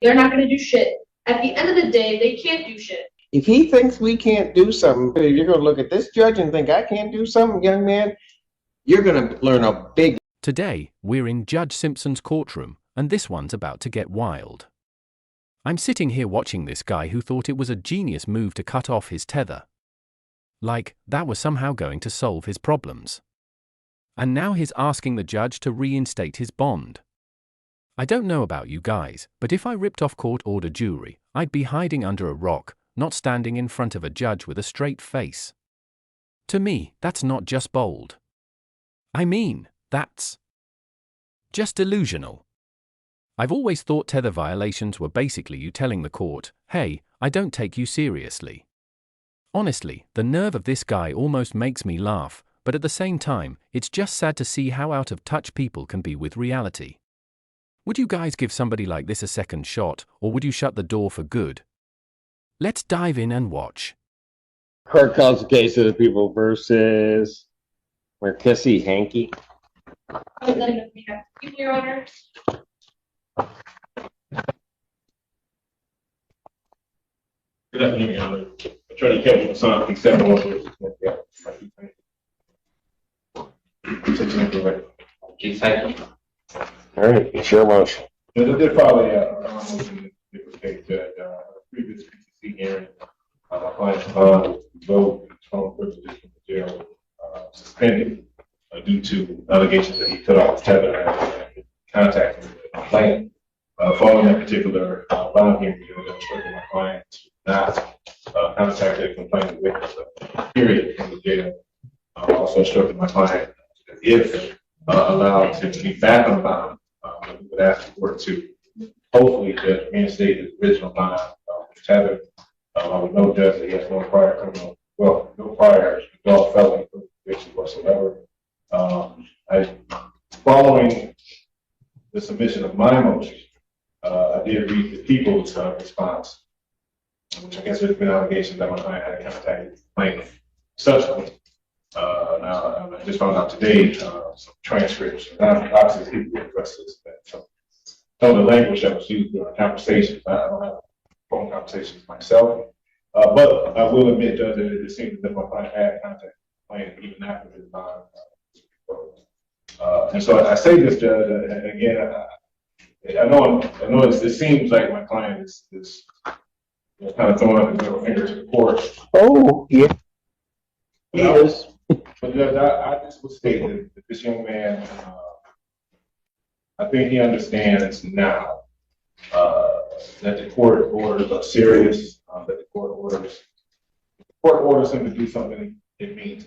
They're not going to do shit. At the end of the day, they can't do shit. If he thinks we can't do something, you're going to look at this judge and think I can't do something, young man. You're going to learn a big. Today, we're in Judge Simpson's courtroom, and this one's about to get wild. I'm sitting here watching this guy who thought it was a genius move to cut off his tether. Like, that was somehow going to solve his problems. And now he's asking the judge to reinstate his bond. I don't know about you guys, but if I ripped off court-order jewelry, I'd be hiding under a rock, not standing in front of a judge with a straight face. To me, that's not just bold. I mean, that's just delusional. I've always thought tether violations were basically you telling the court, hey, I don't take you seriously. Honestly, the nerve of this guy almost makes me laugh, but at the same time, it's just sad to see how out of touch people can be with reality. Would you guys give somebody like this a second shot, or would you shut the door for good? Let's dive in and watch. Court calls the case of the people versus Marquesi Hankey. Your Honor. Good afternoon, Your Honor. Attorney Kevin Hassan, except one. All right, it's your motion. I did file a motion to take the previous PTC hearing. My client's bond vote from privileges from the jail suspended due to allegations that he cut off his tether and contacted the complainant. Following that particular bond hearing, I instructed my client to not contact the complainant witness period in the jail. I also instructed my client that if allowed to be back on bond, we would ask the court to hopefully just reinstate his original bond. Tether, I would know judge that he has no prior criminal, well, no prior adult felony conviction whatsoever. Following the submission of my motion, I did read the people's response, which I guess there's been allegations that my client had contacted the complainant subsequently. Now, I just found out today some transcripts. Obviously, people address this. Some of the language that was used during conversations, I don't have phone conversations myself, but I will admit, Judge, that it seems that my client had contacted the complainant even after his bond. And so I say this, Judge, again, I know it seems like my client is kind of throwing up his middle finger to the court. Oh, yeah. He is. But Judge, I just would state that this young man, I think he understands now that the court orders are serious, that the court orders him to do something it means.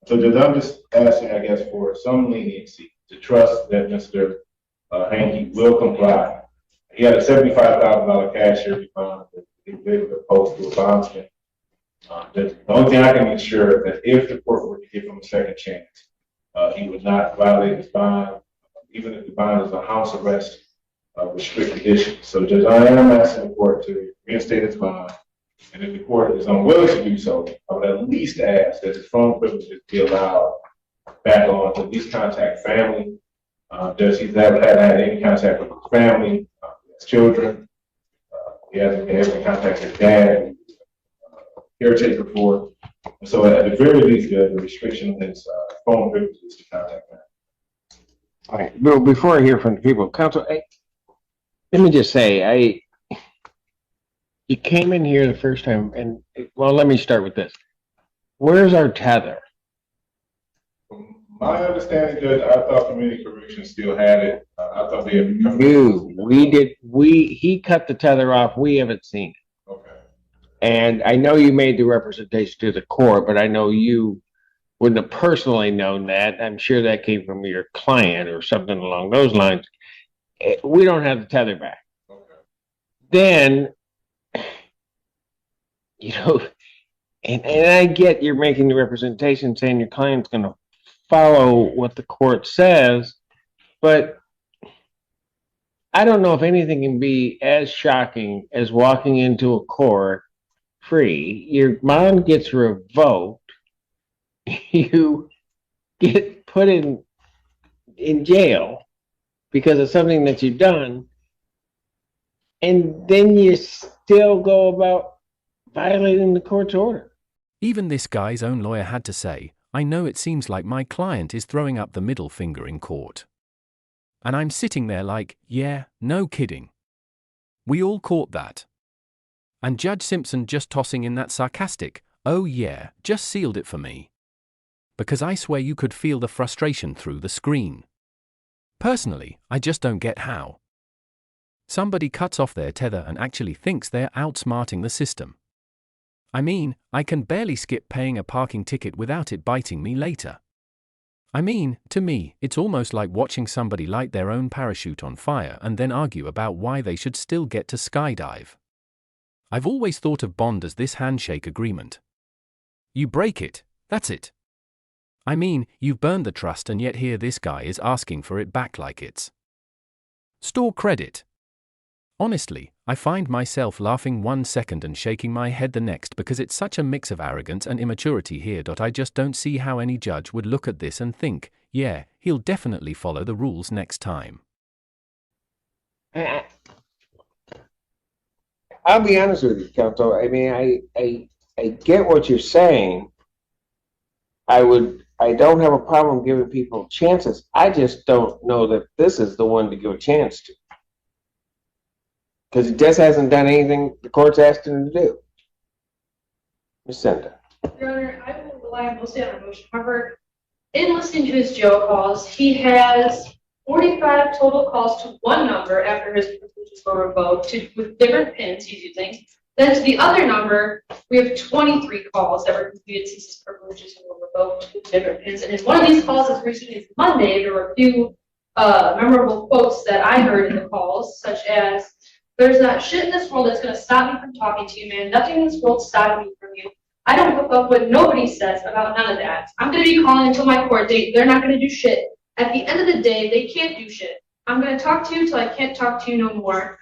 So Judge, I'm just asking, I guess, for some leniency to trust that Mr. Hankey will comply. He had a $75,000 cashier bond that he was able to post to a bondsman. The only thing I can ensure that if the court were to give him a second chance, he would not violate his bond, even if the bond is a house arrest with strict conditions. So Judge, I am asking the court to reinstate his bond, and if the court is unwilling to do so, I would at least ask that his phone privileges be allowed back on to at least contact family. Does he's never had any contact with his family, his children? He hasn't been able to contact his dad, caretaker for. And so at the very least, the restriction on his phone privileges to contact family. All right. Well, before I hear from the people, counsel, let me just say, you came in here the first time, and well, let me start with this. Where's our tether? From my understanding, Judge, I thought community corrections still had it. I thought they had become. He cut the tether off. We haven't seen it. Okay. And I know you made the representation to the court, but I know you wouldn't have personally known that. I'm sure that came from your client or something along those lines. We don't have the tether back. Okay. Then, you know, and I get you're making the representation saying your client's going to follow what the court says, but I don't know if anything can be as shocking as walking into a court free. Your bond gets revoked. You get put in jail because of something that you've done. and then you still go about violating the court's order. Even this guy's own lawyer had to say, I know it seems like my client is throwing up the middle finger in court. And I'm sitting there like, yeah, no kidding. We all caught that. And Judge Simpson just tossing in that sarcastic, oh yeah, just sealed it for me. Because I swear you could feel the frustration through the screen. Personally, I just don't get how somebody cuts off their tether and actually thinks they're outsmarting the system. I mean, I can barely skip paying a parking ticket without it biting me later. I mean, to me, it's almost like watching somebody light their own parachute on fire and then argue about why they should still get to skydive. I've always thought of Bond as this handshake agreement. You break it, that's it. I mean, you've burned the trust and yet here this guy is asking for it back like it's store credit. Honestly, I find myself laughing 1 second and shaking my head the next because it's such a mix of arrogance and immaturity here. I just don't see how any judge would look at this and think, yeah, he'll definitely follow the rules next time. I'll be honest with you, counsel. I mean, I get what you're saying. I don't have a problem giving people chances. I just don't know that this is the one to give a chance to. Because he just hasn't done anything the court's asked him to do. Ms. Senda. Your Honor, I will rely mostly on emotion. However, in listening to his jail calls, he has 45 total calls to one number after his privileges were revoked with different pins he's using. Then to the other number, we have 23 calls that were completed since his privileges were revoked with different pins. And in one of these calls as recently as Monday, there were a few memorable quotes that I heard in the calls, such as, "There's not shit in this world that's going to stop me from talking to you, man. Nothing in this world stopping me from you. I don't hook up what nobody says about none of that. I'm going to be calling until my court date. They're not going to do shit. At the end of the day, they can't do shit. I'm going to talk to you till I can't talk to you no more.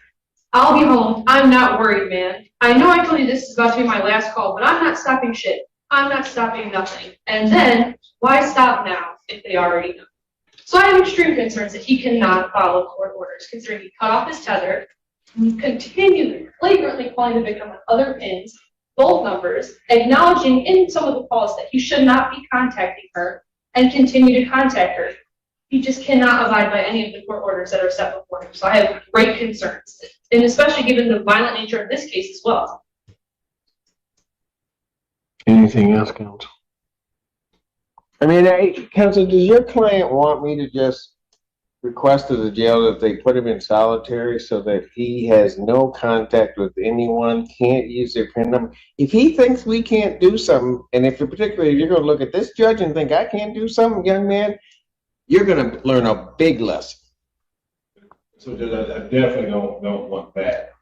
I'll be home. I'm not worried, man. I know I told you this is about to be my last call, but I'm not stopping shit. I'm not stopping nothing." And then, why stop now if they already know? So I have extreme concerns that he cannot follow court orders, considering he cut off his tether, continued flagrantly calling the victim on other pins, both numbers, acknowledging in some of the calls that he should not be contacting her, and continue to contact her. He just cannot abide by any of the court orders that are set before him. So I have great concerns, and especially given the violent nature of this case as well. Anything else, counsel? I mean, counsel, does your client want me to just request to the jail that they put him in solitary so that he has no contact with anyone, can't use their PIN number? If he thinks we can't do something, and if particularly you're going to look at this judge and think I can't do something, young man, you're going to learn a big lesson. So I definitely don't want that.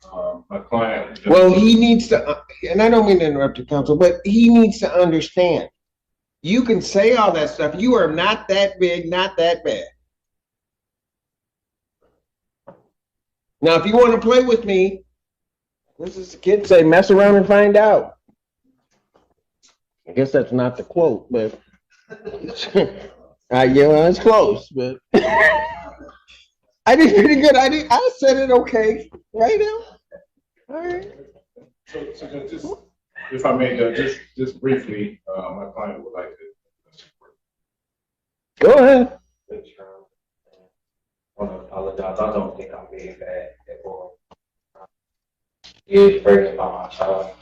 My client. Well, he needs to, and I don't mean to interrupt you, counsel, but he needs to understand. You can say all that stuff. You are not that big, not that bad. Now, if you want to play with me, this is the kid say, mess around and find out. I guess that's not the quote, but yeah, it's close, but I did pretty good. I said it okay, right now. All right. So just, if I may, just briefly, my client would like to. Go ahead. I want to apologize. I don't think I'm being bad at all. It's breaking by myself.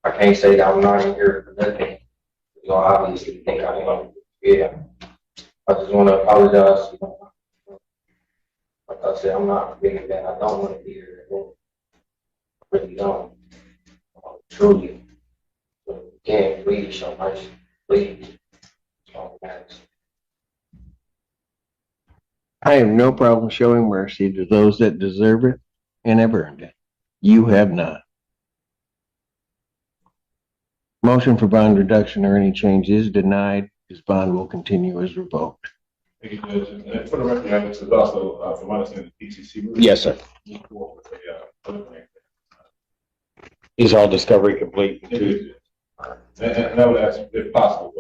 I can't say that I'm not in here for nothing. You know, I obviously think I am. Yeah. I just want to apologize. Like I said, I'm not being bad. I don't want to be here at all. I really don't. Truly. Again, please show mercy. Please. That's all that matters. I have no problem showing mercy to those that deserve it and have earned it. You have not. Motion for bond reduction or any change is denied. His bond will continue as revoked. Thank you, Judge. And for the record, this is also, from my understanding, the PCC. Yes, sir. Is all discovery complete? And I would ask if possible,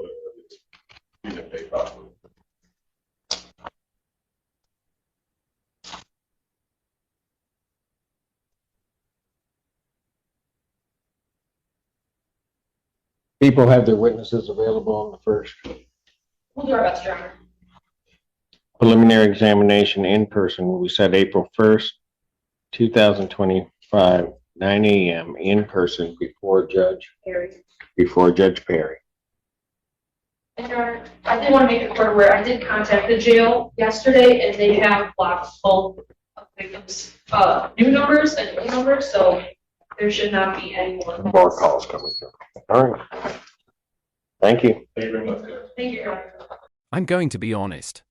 if possible. people have their witnesses available on the first We'll do our best, Your Honor. preliminary examination in person will be set April 1st, 2025, 9 a.m. in person before Judge Perry. And Your Honor, I did want to make it clear where I did contact the jail yesterday, and they have blocked both of victims' new numbers and old numbers, so there should not be any More calls coming through. All right. Thank you. Thank you very much, Judge. Thank you, Your Honor. I'm going to be honest.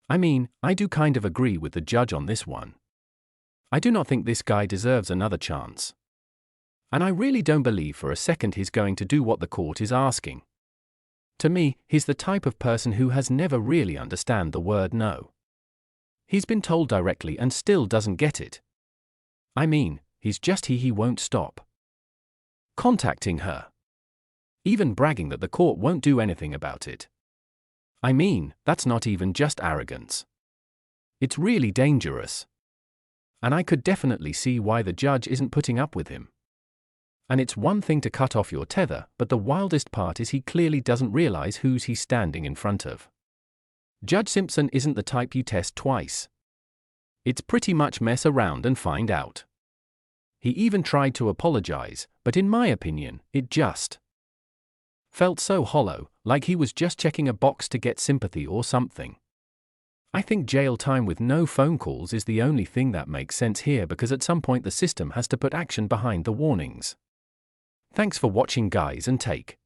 I mean, I do kind of agree with the judge on this one. I do not think this guy deserves another chance. And I really don't believe for a second he's going to do what the court is asking. To me, he's the type of person who has never really understand the word no. He's been told directly and still doesn't get it. I mean, he's just he won't stop contacting her. Even bragging that the court won't do anything about it. I mean, that's not even just arrogance. It's really dangerous. And I could definitely see why the judge isn't putting up with him. And it's one thing to cut off your tether, but the wildest part is he clearly doesn't realize who's he's standing in front of. Judge Simpson isn't the type you test twice. It's pretty much mess around and find out. He even tried to apologize, but in my opinion, it just felt so hollow, like he was just checking a box to get sympathy or something. I think jail time with no phone calls is the only thing that makes sense here, because at some point the system has to put action behind the warnings. Thanks for watching, guys, and take